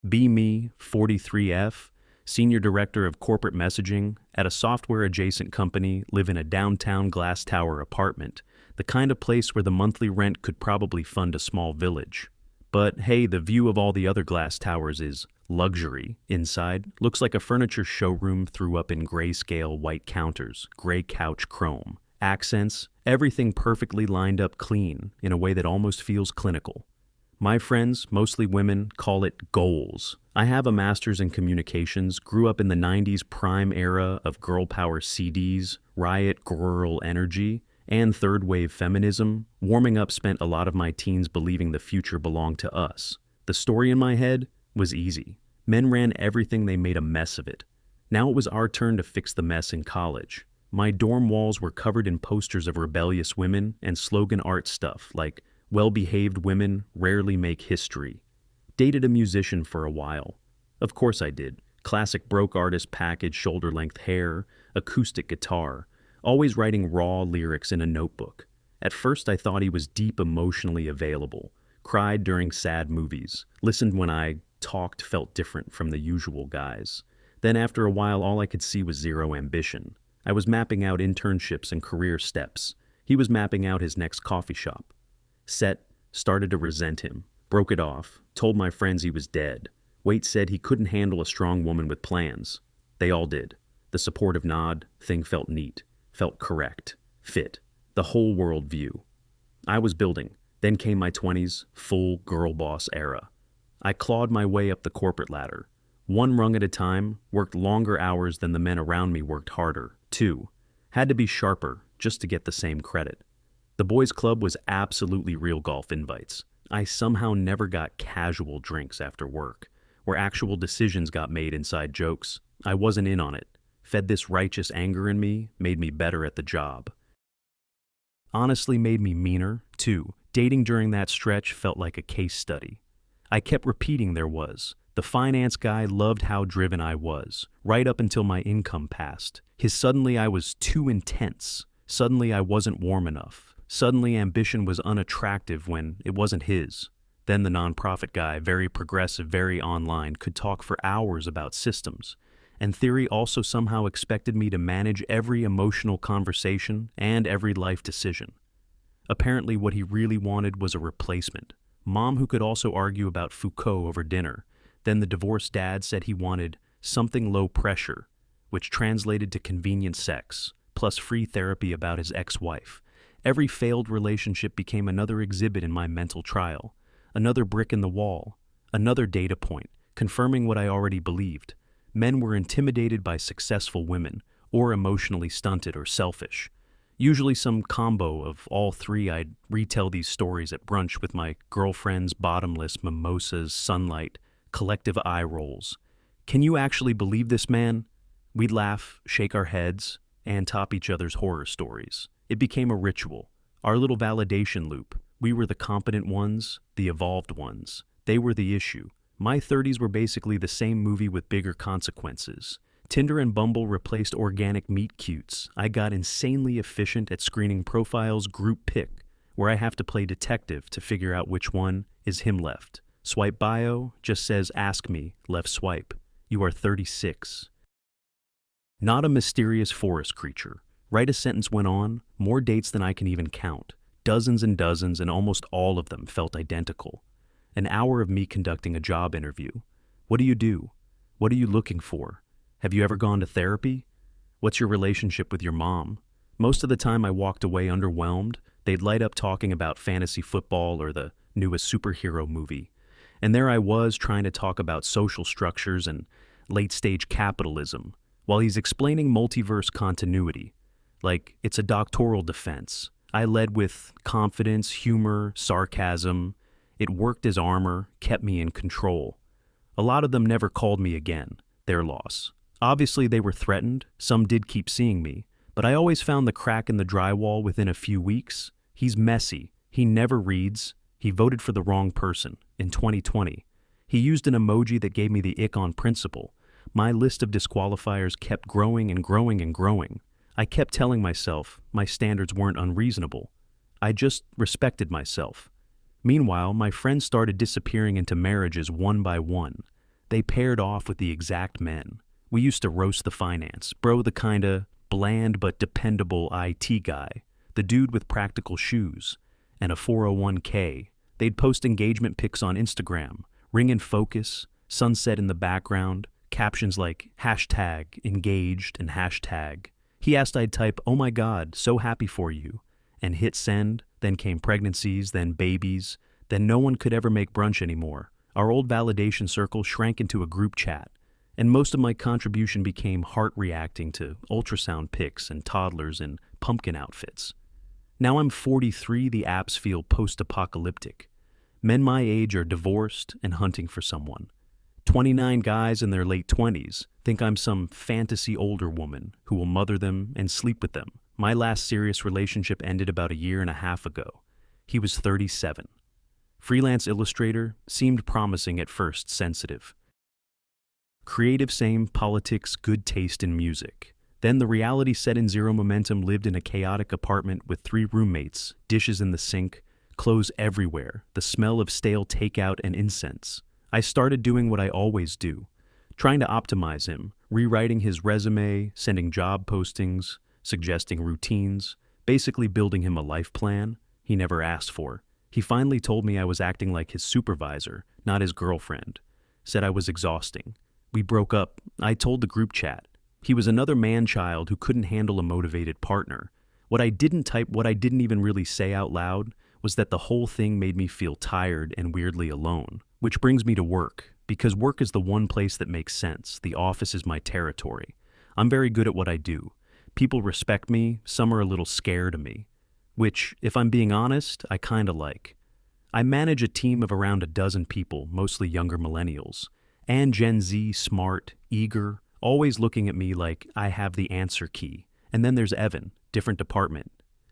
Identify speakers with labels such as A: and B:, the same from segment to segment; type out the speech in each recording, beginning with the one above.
A: Be me, 43F, Senior Director of Corporate Messaging at a software-adjacent company, live in a downtown glass tower apartment, the kind of place where the monthly rent could probably fund a small village. But hey, the view of all the other glass towers is luxury. Inside, looks like a furniture showroom threw up in grayscale white counters, gray couch chrome. Accents, everything perfectly lined up clean in a way that almost feels clinical. My friends, mostly women, call it goals. I have a master's in communications, grew up in the 90s prime era of girl power CDs, riot girl energy, and third wave feminism. Warming up spent a lot of my teens believing the future belonged to us. The story in my head was easy. Men ran everything, they made a mess of it. Now it was our turn to fix the mess in college. My dorm walls were covered in posters of rebellious women and slogan art stuff like well-behaved women rarely make history. Dated a musician for a while. Of course I did. Classic broke artist package, shoulder-length hair, acoustic guitar, always writing raw lyrics in a notebook. At first I thought he was deep emotionally available, cried during sad movies, listened when I talked, felt different from the usual guys. Then after a while all I could see was zero ambition. I was mapping out internships and career steps. He was mapping out his next coffee shop. Started to resent him, broke it off, told my friends he was dead. Waite said he couldn't handle a strong woman with plans. They all did. The supportive nod, thing felt neat, felt correct, fit, the whole world view. I was building. Then came my 20s, full girl boss era. I clawed my way up the corporate ladder. One rung at a time, worked longer hours than the men around me worked harder. 2. Had to be sharper just to get the same credit. The boys' club was absolutely real golf invites. I somehow never got casual drinks after work, where actual decisions got made inside jokes. I wasn't in on it. Fed this righteous anger in me, made me better at the job. Honestly made me meaner, too. Dating during that stretch felt like a case study. I kept repeating there was. The finance guy loved how driven I was, right up until my income passed. His suddenly I was too intense. Suddenly I wasn't warm enough. Suddenly ambition was unattractive when it wasn't his. Then the nonprofit guy, very progressive, very online, could talk for hours about systems. And theory also somehow expected me to manage every emotional conversation and every life decision. Apparently what he really wanted was a replacement. Mom who could also argue about Foucault over dinner. Then the divorced dad said he wanted something low pressure, which translated to convenient sex, plus free therapy about his ex-wife. Every failed relationship became another exhibit in my mental trial, another brick in the wall, another data point, confirming what I already believed. Men were intimidated by successful women, or emotionally stunted or selfish. Usually some combo of all three. I'd retell these stories at brunch with my girlfriends, bottomless, mimosas, sunlight, collective eye rolls. Can you actually believe this man? We'd laugh, shake our heads, and top each other's horror stories. It became a ritual, our little validation loop. We were the competent ones, the evolved ones. They were the issue. My 30s were basically the same movie with bigger consequences. Tinder and Bumble replaced organic meet cutes. I got insanely efficient at screening profiles, group pick, where I have to play detective to figure out which one is him left. Swipe bio just says ask me, left swipe. You are 36. Not a mysterious forest creature. Write a sentence went on, more dates than I can even count. Dozens and dozens, and almost all of them felt identical. An hour of me conducting a job interview. What do you do? What are you looking for? Have you ever gone to therapy? What's your relationship with your mom? Most of the time I walked away underwhelmed. They'd light up talking about fantasy football or the newest superhero movie. And there I was trying to talk about social structures and late-stage capitalism, while he's explaining multiverse continuity. Like, it's a doctoral defense. I led with confidence, humor, sarcasm. It worked as armor, kept me in control. A lot of them never called me again. Their loss. Obviously they were threatened. Some did keep seeing me. But I always found the crack in the drywall within a few weeks. He's messy. He never reads. He voted for the wrong person in 2020. He used an emoji that gave me the ick on principle. My list of disqualifiers kept growing and growing and growing. I kept telling myself my standards weren't unreasonable. I just respected myself. Meanwhile, my friends started disappearing into marriages one by one. They paired off with the exact men. We used to roast the finance, bro, the kinda bland but dependable IT guy, the dude with practical shoes, and a 401k. They'd post engagement pics on Instagram, ring in focus, sunset in the background, captions like hashtag engaged and hashtag. He asked I'd type, "Oh my God, so happy for you," and hit send. Then came pregnancies, then babies, then no one could ever make brunch anymore. Our old validation circle shrank into a group chat, and most of my contribution became heart reacting to ultrasound pics and toddlers in pumpkin outfits. Now I'm 43, the apps feel post-apocalyptic. Men my age are divorced and hunting for someone. 29 guys in their late 20s think I'm some fantasy older woman who will mother them and sleep with them. My last serious relationship ended about a year and a half ago. He was 37. Freelance illustrator, seemed promising at first, sensitive. Creative, same, politics, good taste in music. Then the reality set in. Zero momentum, lived in a chaotic apartment with 3 roommates, dishes in the sink, clothes everywhere, the smell of stale takeout and incense. I started doing what I always do, trying to optimize him, rewriting his resume, sending job postings, suggesting routines, basically building him a life plan he never asked for. He finally told me I was acting like his supervisor, not his girlfriend. Said I was exhausting. We broke up. I told the group chat. He was another man-child who couldn't handle a motivated partner. What I didn't type, what I didn't even really say out loud, was that the whole thing made me feel tired and weirdly alone. Which brings me to work, because work is the one place that makes sense. The office is my territory. I'm very good at what I do. People respect me, some are a little scared of me. Which, if I'm being honest, I kinda like. I manage a team of around a dozen people, mostly younger millennials, and Gen Z, smart, eager, always looking at me like I have the answer key. And then there's Evan, different department.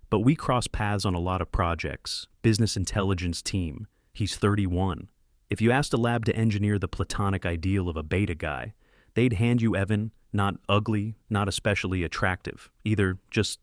A: But we cross paths on a lot of projects. Business intelligence team. He's 31. If you asked a lab to engineer the platonic ideal of a beta guy, they'd hand you Evan, not ugly, not especially attractive, either just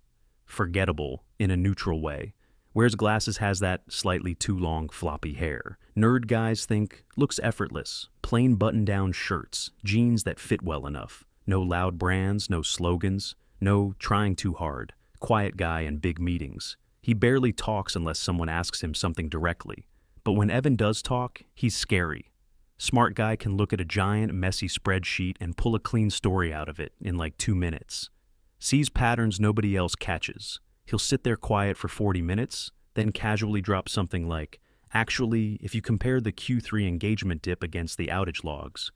A: forgettable in a neutral way. Wears glasses, has that slightly too long floppy hair. Nerd guys think looks effortless. Plain button-down shirts, jeans that fit well enough. No loud brands, no slogans, no trying too hard. Quiet guy in big meetings. He barely talks unless someone asks him something directly. But when Evan does talk, he's scary. Smart guy can look at a giant, messy spreadsheet and pull a clean story out of it in like 2 minutes. Sees patterns nobody else catches. He'll sit there quiet for 40 minutes, then casually drop something like, "Actually, if you compare the Q3 engagement dip against the outage logs,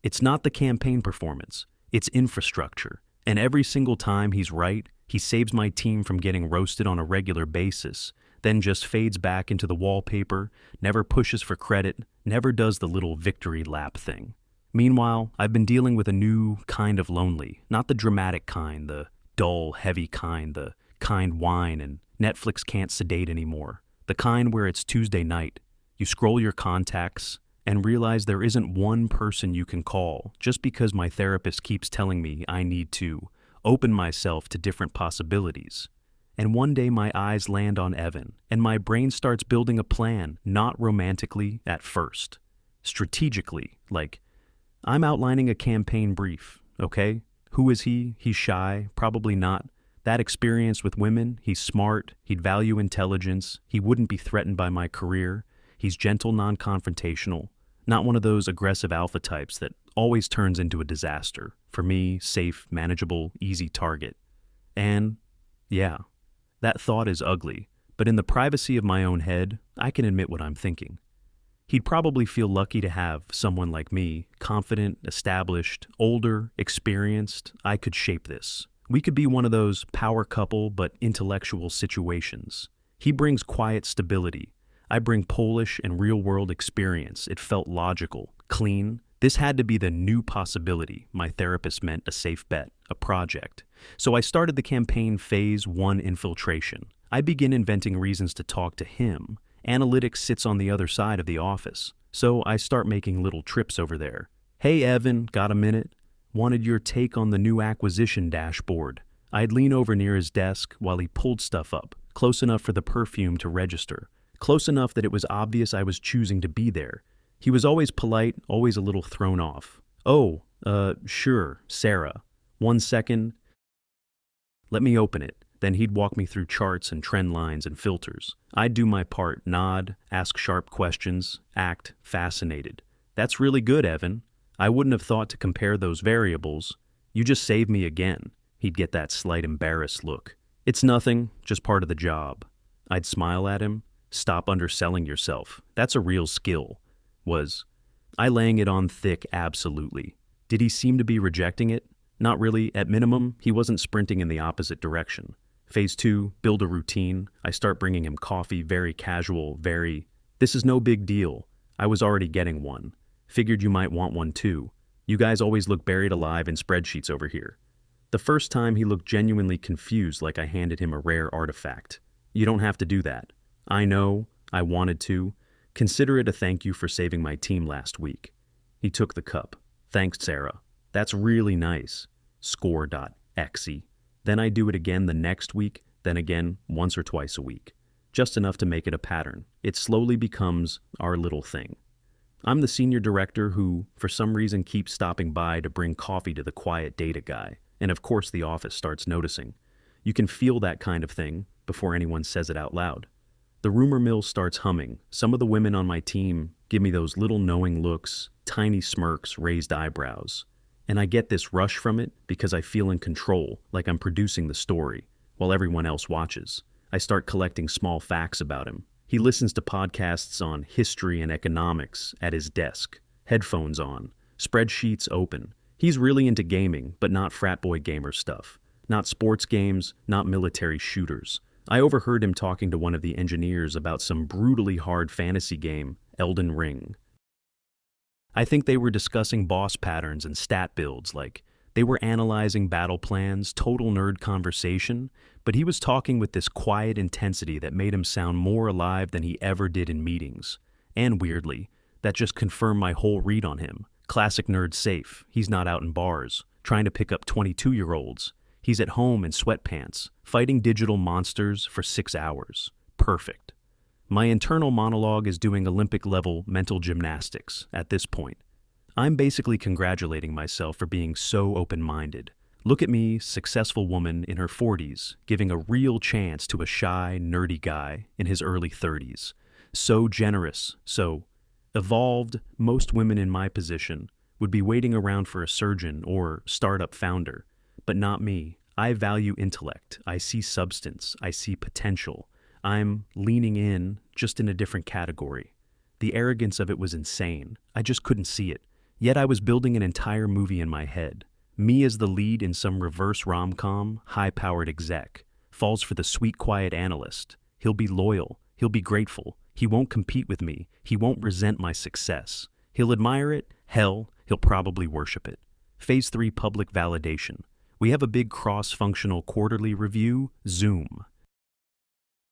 A: it's not the campaign performance, it's infrastructure. And every single time he's right, he saves my team from getting roasted on a regular basis, then just fades back into the wallpaper, never pushes for credit, never does the little victory lap thing. Meanwhile, I've been dealing with a new kind of lonely, not the dramatic kind, the dull, heavy kind, the kind wine and Netflix can't sedate anymore, the kind where it's Tuesday night, you scroll your contacts and realize there isn't one person you can call just because my therapist keeps telling me I need to open myself to different possibilities. And one day my eyes land on Evan, and my brain starts building a plan, not romantically at first. Strategically, like, I'm outlining a campaign brief, okay? Who is he? He's shy, probably not. That experience with women, he's smart, he'd value intelligence, he wouldn't be threatened by my career. He's gentle, non-confrontational, not one of those aggressive alpha types that always turns into a disaster. For me, safe, manageable, easy target. And, yeah, that thought is ugly, but in the privacy of my own head, I can admit what I'm thinking. He'd probably feel lucky to have someone like me, confident, established, older, experienced. I could shape this. We could be one of those power couple but intellectual situations. He brings quiet stability. I bring Polish and real-world experience. It felt logical, clean. This had to be the new possibility. My therapist meant a safe bet, a project. So I started the campaign phase 1 infiltration. I begin inventing reasons to talk to him. Analytics sits on the other side of the office. So I start making little trips over there. Hey Evan, got a minute? Wanted your take on the new acquisition dashboard. I'd lean over near his desk while he pulled stuff up, close enough for the perfume to register. Close enough that it was obvious I was choosing to be there. He was always polite, always a little thrown off. "Oh, sure, Sarah. 1 second. Let me open it." Then he'd walk me through charts and trend lines and filters. I'd do my part, nod, ask sharp questions, act fascinated. "That's really good, Evan. I wouldn't have thought to compare those variables. You just saved me again." He'd get that slight embarrassed look. "It's nothing, just part of the job." I'd smile at him. "Stop underselling yourself. That's a real skill." Was I laying it on thick? Absolutely. Did he seem to be rejecting it? Not really. At minimum, he wasn't sprinting in the opposite direction. Phase 2, build a routine. I start bringing him coffee, very casual, this is no big deal. I was already getting one. Figured you might want one too. You guys always look buried alive in spreadsheets over here. The first time he looked genuinely confused, like I handed him a rare artifact. "You don't have to do that." "I know, I wanted to. Consider it a thank you for saving my team last week." He took the cup. "Thanks, Sarah. That's really nice. Score.exe. Then I do it again the next week, then again once or twice a week. Just enough to make it a pattern. It slowly becomes our little thing. I'm the senior director who, for some reason, keeps stopping by to bring coffee to the quiet data guy. And of course the office starts noticing. You can feel that kind of thing before anyone says it out loud. The rumor mill starts humming. Some of the women on my team give me those little knowing looks, tiny smirks, raised eyebrows. And I get this rush from it because I feel in control, like I'm producing the story, while everyone else watches. I start collecting small facts about him. He listens to podcasts on history and economics at his desk, headphones on, spreadsheets open. He's really into gaming, but not frat boy gamer stuff. Not sports games, not military shooters. I overheard him talking to one of the engineers about some brutally hard fantasy game, Elden Ring. I think they were discussing boss patterns and stat builds, like they were analyzing battle plans, total nerd conversation, but he was talking with this quiet intensity that made him sound more alive than he ever did in meetings. And weirdly, that just confirmed my whole read on him. Classic nerd safe. He's not out in bars, trying to pick up 22-year-olds. He's at home in sweatpants, fighting digital monsters for 6 hours. Perfect. My internal monologue is doing Olympic-level mental gymnastics at this point. I'm basically congratulating myself for being so open-minded. Look at me, successful woman in her 40s, giving a real chance to a shy, nerdy guy in his early 30s. So generous, so evolved. Most women in my position would be waiting around for a surgeon or startup founder. But not me. I value intellect. I see substance. I see potential. I'm leaning in, just in a different category. The arrogance of it was insane. I just couldn't see it. Yet I was building an entire movie in my head. Me as the lead in some reverse rom-com, high-powered exec. Falls for the sweet, quiet analyst. He'll be loyal. He'll be grateful. He won't compete with me. He won't resent my success. He'll admire it. Hell, he'll probably worship it. Phase 3, public validation. We have a big cross-functional quarterly review, Zoom.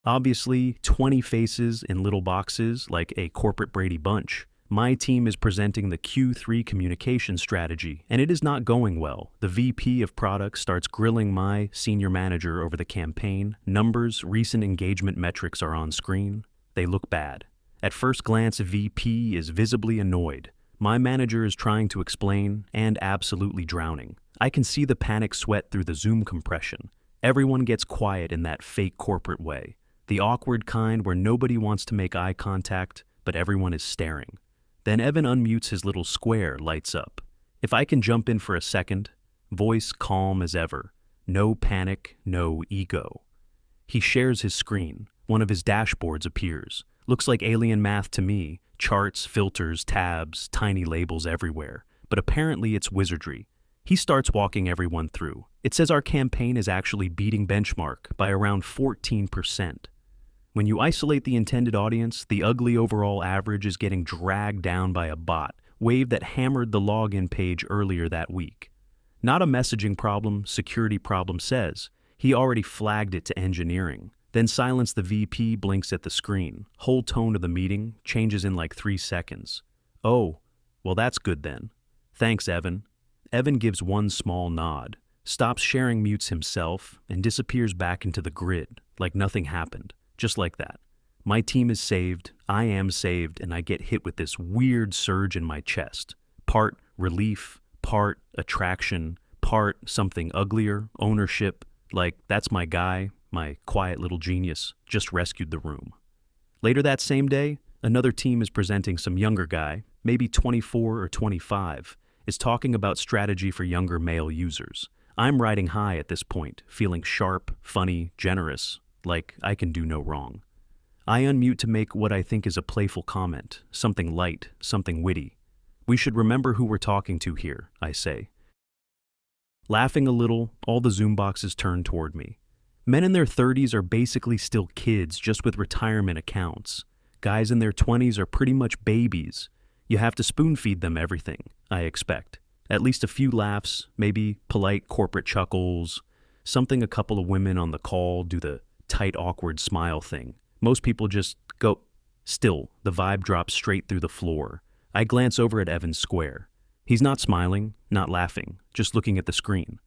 A: Obviously, 20 faces in little boxes like a corporate Brady Bunch. My team is presenting the Q3 communication strategy, and it is not going well. The VP of product starts grilling my senior manager over the campaign. Numbers, recent engagement metrics are on screen. They look bad. At first glance, VP is visibly annoyed. My manager is trying to explain and absolutely drowning. I can see the panic sweat through the Zoom compression. Everyone gets quiet in that fake corporate way. The awkward kind where nobody wants to make eye contact, but everyone is staring. Then Evan unmutes, his little square lights up. If I can jump in for a second, voice calm as ever. No panic, no ego. He shares his screen. One of his dashboards appears. Looks like alien math to me. Charts, filters, tabs, tiny labels everywhere. But apparently it's wizardry. He starts walking everyone through. It says our campaign is actually beating benchmark by around 14%. When you isolate the intended audience, the ugly overall average is getting dragged down by a bot, wave that hammered the login page earlier that week. Not a messaging problem, security problem says. He already flagged it to engineering. Then silence the VP blinks at the screen. Whole tone of the meeting changes in like 3 seconds. Oh, well that's good then. Thanks, Evan. Evan gives one small nod, stops sharing mutes himself, and disappears back into the grid, like nothing happened. Just like that. My team is saved, I am saved, and I get hit with this weird surge in my chest. Part relief, part attraction, part something uglier, ownership, like that's my guy, my quiet little genius, just rescued the room. Later that same day, another team is presenting some younger guy, maybe 24 or 25, is talking about strategy for younger male users. I'm riding high at this point, feeling sharp, funny, generous, like I can do no wrong. I unmute to make what I think is a playful comment, something light, something witty. We should remember who we're talking to here, I say. Laughing a little, all the Zoom boxes turn toward me. Men in their 30s are basically still kids, just with retirement accounts. Guys in their 20s are pretty much babies. You have to spoon-feed them everything, I expect. At least a few laughs, maybe polite corporate chuckles, something a couple of women on the call do the tight, awkward smile thing. Most people just go. Still, the vibe drops straight through the floor. I glance over at Evan's square. He's not smiling, not laughing, just looking at the screen.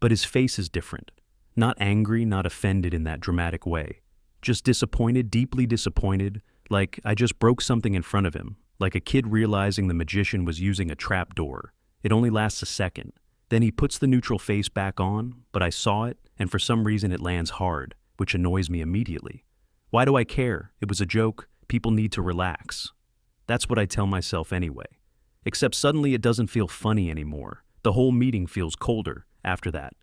A: But his face is different. Not angry, not offended in that dramatic way. Just disappointed, deeply disappointed, like I just broke something in front of him, like a kid realizing the magician was using a trap door. It only lasts a second. Then he puts the neutral face back on, but I saw it, and for some reason it lands hard, which annoys me immediately. Why do I care? It was a joke. People need to relax. That's what I tell myself anyway. Except suddenly it doesn't feel funny anymore. The whole meeting feels colder after that.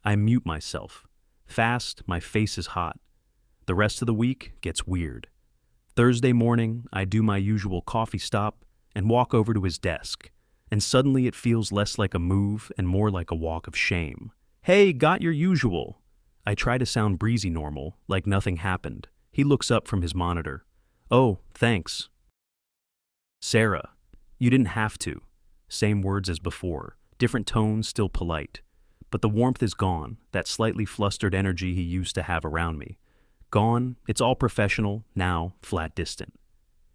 A: I mute myself. Fast, my face is hot. The rest of the week gets weird. Thursday morning, I do my usual coffee stop and walk over to his desk. And suddenly it feels less like a move and more like a walk of shame. Hey, got your usual. I try to sound breezy normal, like nothing happened. He looks up from his monitor. Oh, thanks. Sarah, you didn't have to. Same words as before, different tones, still polite. But the warmth is gone, that slightly flustered energy he used to have around me. Gone, it's all professional, now flat distant.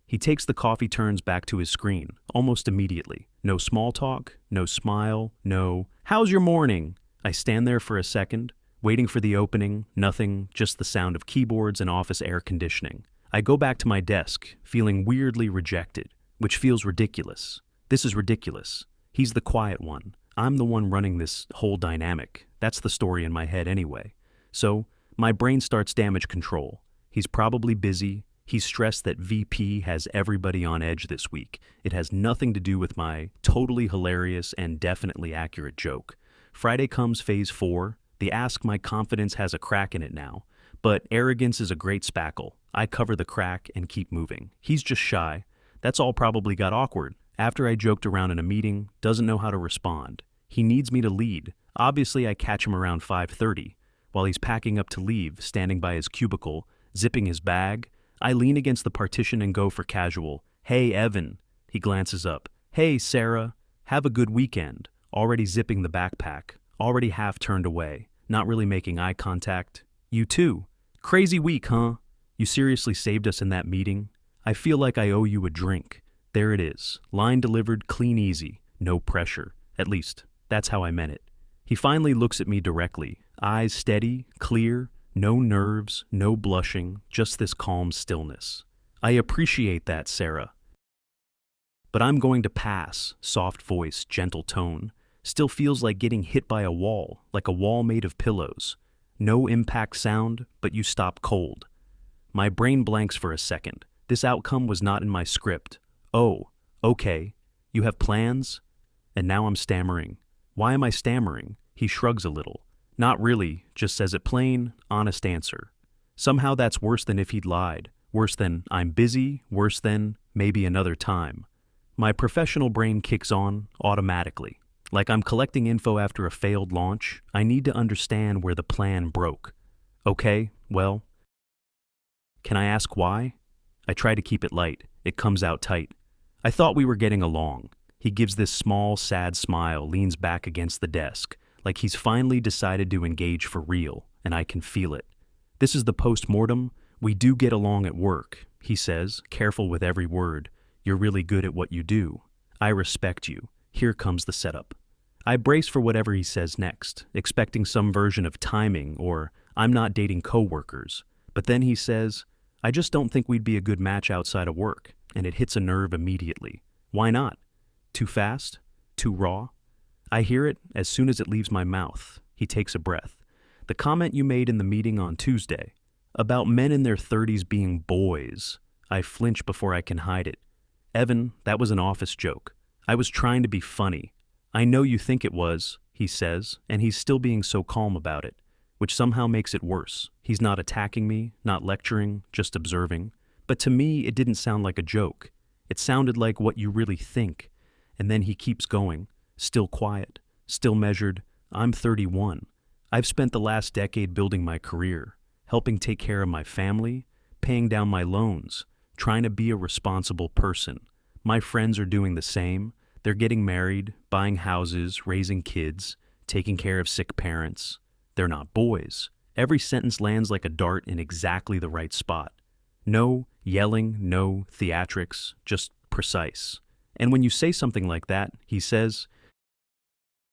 A: He takes the coffee turns back to his screen, almost immediately. No small talk, no smile, no, how's your morning? I stand there for a second, waiting for the opening, nothing, just the sound of keyboards and office air conditioning. I go back to my desk, feeling weirdly rejected, which feels ridiculous. This is ridiculous. He's the quiet one. I'm the one running this whole dynamic. That's the story in my head anyway. So, my brain starts damage control. He's probably busy. He's stressed that VP has everybody on edge this week. It has nothing to do with my totally hilarious and definitely accurate joke. Friday comes phase 4. The ask my confidence has a crack in it now. But arrogance is a great spackle. I cover the crack and keep moving. He's just shy. That's all probably got awkward. After I joked around in a meeting, doesn't know how to respond. He needs me to lead. Obviously, I catch him around 5:30. While he's packing up to leave, standing by his cubicle, zipping his bag, I lean against the partition and go for casual. Hey, Evan. He glances up. Hey, Sarah. Have a good weekend. Already zipping the backpack. Already half turned away. Not really making eye contact. You too. Crazy week, huh? You seriously saved us in that meeting? I feel like I owe you a drink. There it is. Line delivered, clean easy. No pressure. At least, that's how I meant it. He finally looks at me directly. Eyes steady, clear, no nerves, no blushing, just this calm stillness. I appreciate that, Sarah. But I'm going to pass. Soft voice, gentle tone. Still feels like getting hit by a wall, like a wall made of pillows. No impact sound, but you stop cold. My brain blanks for a second. This outcome was not in my script. Oh, okay. You have plans? And now I'm stammering. Why am I stammering? He shrugs a little. Not really, just says it plain, honest answer. Somehow that's worse than if he'd lied. Worse than I'm busy, worse than maybe another time. My professional brain kicks on automatically. Like I'm collecting info after a failed launch. I need to understand where the plan broke. Okay, well, can I ask why? I try to keep it light. It comes out tight. I thought we were getting along. He gives this small, sad smile, leans back against the desk, like he's finally decided to engage for real, and I can feel it. This is the postmortem. We do get along at work, he says, careful with every word. You're really good at what you do. I respect you. Here comes the setup. I brace for whatever he says next, expecting some version of timing or I'm not dating coworkers. But then he says, I just don't think we'd be a good match outside of work, and it hits a nerve immediately. Why not? Too fast? Too raw? I hear it as soon as it leaves my mouth. He takes a breath. The comment you made in the meeting on Tuesday, about men in their 30s being boys. I flinch before I can hide it. Evan, that was an office joke. I was trying to be funny. I know you think it was, he says, and he's still being so calm about it, which somehow makes it worse. He's not attacking me, not lecturing, just observing. But to me, it didn't sound like a joke. It sounded like what you really think. And then he keeps going, still quiet, still measured. I'm 31. I've spent the last decade building my career, helping take care of my family, paying down my loans, trying to be a responsible person. My friends are doing the same. They're getting married, buying houses, raising kids, taking care of sick parents. They're not boys. Every sentence lands like a dart in exactly the right spot. No yelling, no theatrics, just precise. And when you say something like that, he says,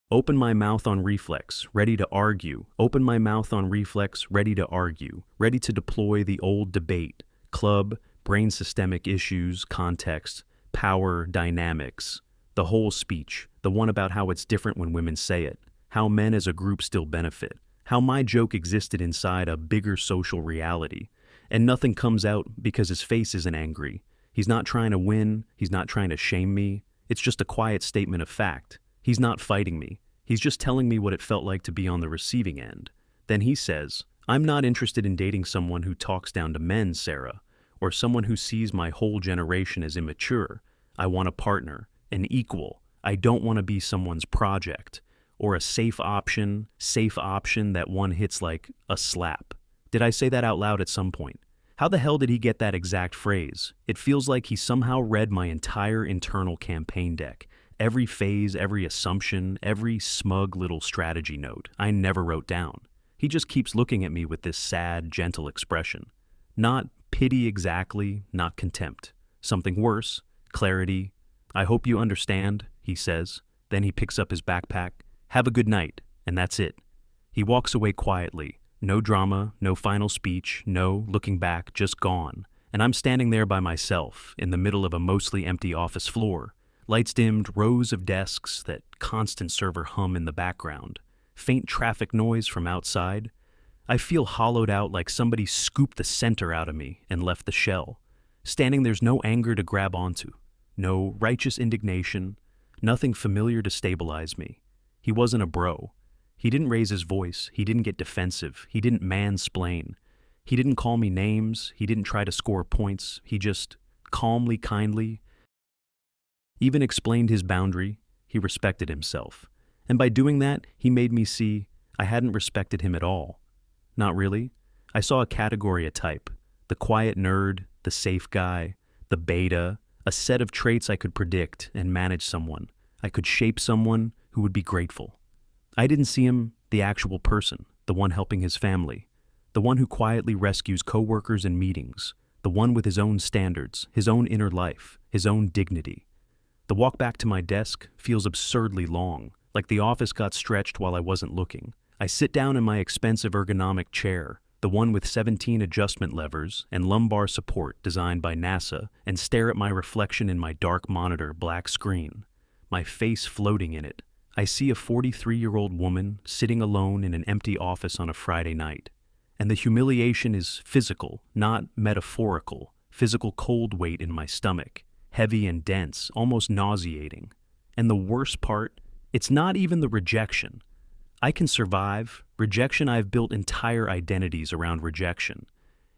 A: open my mouth on reflex, ready to argue. Open my mouth on reflex, ready to argue. Ready to deploy the old debate. Club, brain systemic issues, context, power, dynamics. The whole speech, the one about how it's different when women say it. How men as a group still benefit. How my joke existed inside a bigger social reality. And nothing comes out because his face isn't angry. He's not trying to win. He's not trying to shame me. It's just a quiet statement of fact. He's not fighting me. He's just telling me what it felt like to be on the receiving end. Then he says, I'm not interested in dating someone who talks down to men, Sarah, or someone who sees my whole generation as immature. I want a partner, an equal. I don't want to be someone's project, or a safe option that one hits like a slap. Did I say that out loud at some point? How the hell did he get that exact phrase? It feels like he somehow read my entire internal campaign deck. Every phase, every assumption, every smug little strategy note I never wrote down. He just keeps looking at me with this sad, gentle expression. Not pity exactly, not contempt. Something worse, clarity. I hope you understand, he says. Then he picks up his backpack. Have a good night, and that's it. He walks away quietly. No drama, no final speech, no looking back, just gone. And I'm standing there by myself, in the middle of a mostly empty office floor. Lights dimmed, rows of desks, that constant server hum in the background. Faint traffic noise from outside. I feel hollowed out like somebody scooped the center out of me and left the shell. Standing there's no anger to grab onto. No righteous indignation. Nothing familiar to stabilize me. He wasn't a bro. He didn't raise his voice. He didn't get defensive. He didn't mansplain. He didn't call me names. He didn't try to score points. He just calmly, kindly, even explained his boundary. He respected himself. And by doing that, he made me see I hadn't respected him at all. Not really. I saw a category, a type. The quiet nerd, the safe guy, the beta, a set of traits I could predict and manage someone. I could shape someone who would be grateful. I didn't see him, the actual person, the one helping his family, the one who quietly rescues coworkers in meetings, the one with his own standards, his own inner life, his own dignity. The walk back to my desk feels absurdly long, like the office got stretched while I wasn't looking. I sit down in my expensive ergonomic chair, the one with 17 adjustment levers and lumbar support designed by NASA, and stare at my reflection in my dark monitor black screen, my face floating in it. I see a 43-year-old woman sitting alone in an empty office on a Friday night. And the humiliation is physical, not metaphorical, physical cold weight in my stomach, heavy and dense, almost nauseating. And the worst part, it's not even the rejection. I can survive. Rejection, I've built entire identities around rejection.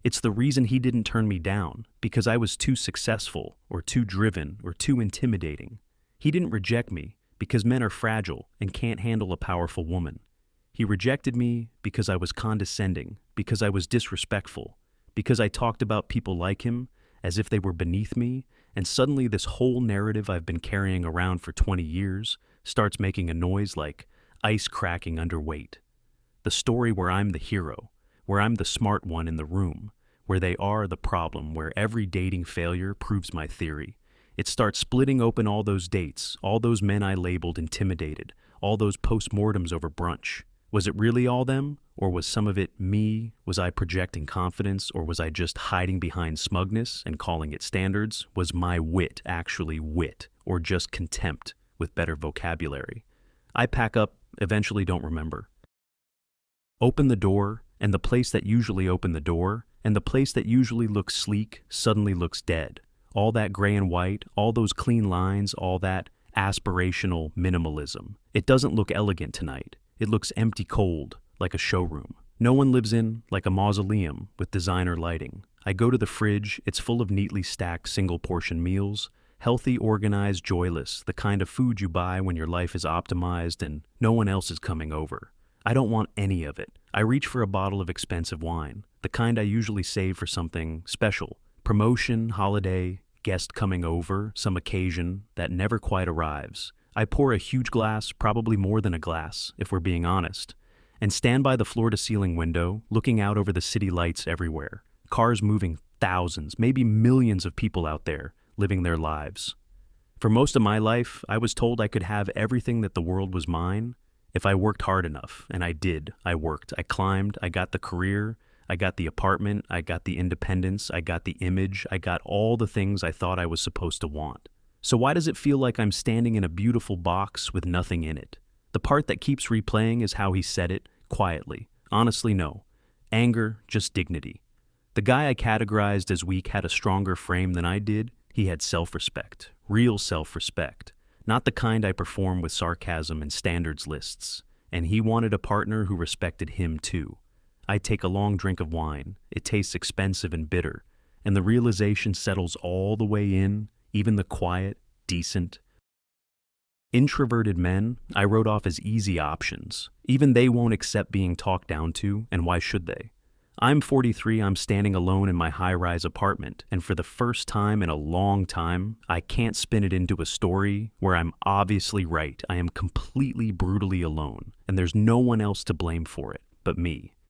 A: It's the reason he didn't turn me down, because I was too successful, or too driven, or too intimidating. He didn't reject me because men are fragile and can't handle a powerful woman. He rejected me because I was condescending, because I was disrespectful, because I talked about people like him as if they were beneath me, and suddenly this whole narrative I've been carrying around for 20 years starts making a noise like ice cracking under weight. The story where I'm the hero, where I'm the smart one in the room, where they are the problem, where every dating failure proves my theory. It starts splitting open all those dates, all those men I labeled intimidated, all those postmortems over brunch. Was it really all them? Or was some of it me? Was I projecting confidence? Or was I just hiding behind smugness and calling it standards? Was my wit actually wit? Or just contempt with better vocabulary? I pack up, eventually don't remember. Open the door, and the place that usually opened the door, and the place that usually looks sleek, suddenly looks dead. All that gray and white, all those clean lines, all that aspirational minimalism. It doesn't look elegant tonight. It looks empty cold, like a showroom. No one lives in, like a mausoleum, with designer lighting. I go to the fridge, it's full of neatly stacked single-portion meals, healthy, organized, joyless, the kind of food you buy when your life is optimized and no one else is coming over. I don't want any of it. I reach for a bottle of expensive wine, the kind I usually save for something special. Promotion, holiday, guest coming over, some occasion that never quite arrives. I pour a huge glass, probably more than a glass, if we're being honest, and stand by the floor-to-ceiling window, looking out over the city lights everywhere. Cars moving, thousands, maybe millions of people out there, living their lives. For most of my life, I was told I could have everything that the world was mine if I worked hard enough, and I did. I worked. I climbed. I got the career. I got the apartment. I got the independence. I got the image. I got all the things I thought I was supposed to want. So why does it feel like I'm standing in a beautiful box with nothing in it? The part that keeps replaying is how he said it, quietly. Honestly, no. Anger, just dignity. The guy I categorized as weak had a stronger frame than I did. He had self-respect, real self-respect, not the kind I perform with sarcasm and standards lists. And he wanted a partner who respected him too. I take a long drink of wine. It tastes expensive and bitter, and the realization settles all the way in, even the quiet, decent. Introverted men, I wrote off as easy options. Even they won't accept being talked down to, and why should they? I'm 43, I'm standing alone in my high-rise apartment, and for the first time in a long time, I can't spin it into a story where I'm obviously right. I am completely brutally alone, and there's no one else to blame for it but me.